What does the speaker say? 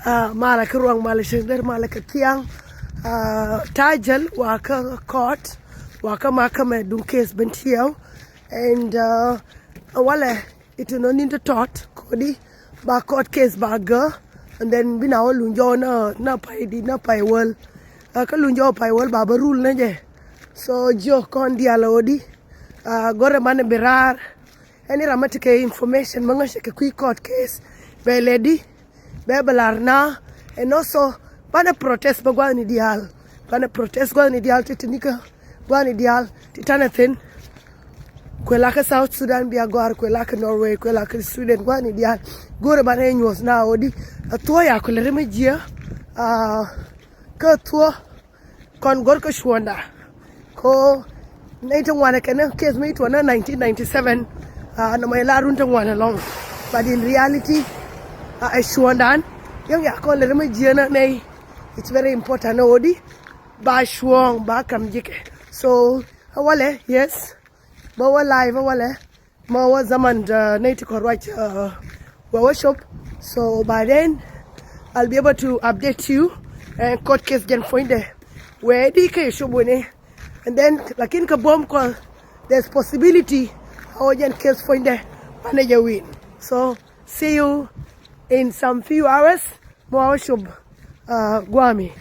mala ka ruang mala shender mala ka tiang tajal waka court waka makame dun case bentiao and wala ito no ninta tot kodi ba court case ba ga and then binaw lunjo na pai di na pai wal ka lunjo pai wal ba rule na je so jo kon dialo di gore mane berar any ramatike information mga shake quick court case be lady be balarna and also bana protest ba gwani dial bana protest gwani dial titinika gwani dial titanathin kwela ka South Sudan biya gwar kwela ka Norway kwela ka Sweden gwani dial gore bana nyos na odi to ya ko le remejia ka to kon gor ka shwanda ko naita wana kana case mai to na 1997 na mai larun tan wana long but in reality I shwandan yang ya ko le remejia na nei it's very important na odi ba shwong ba kam jike so wale yes bawa live wale mawa zaman da naiti ko right workshop so by then I'll be able to update you and court case gen find where di ke shobone and then lakin ka bomb call there's possibility our gen case find manager win so see you in some few hours more shob guami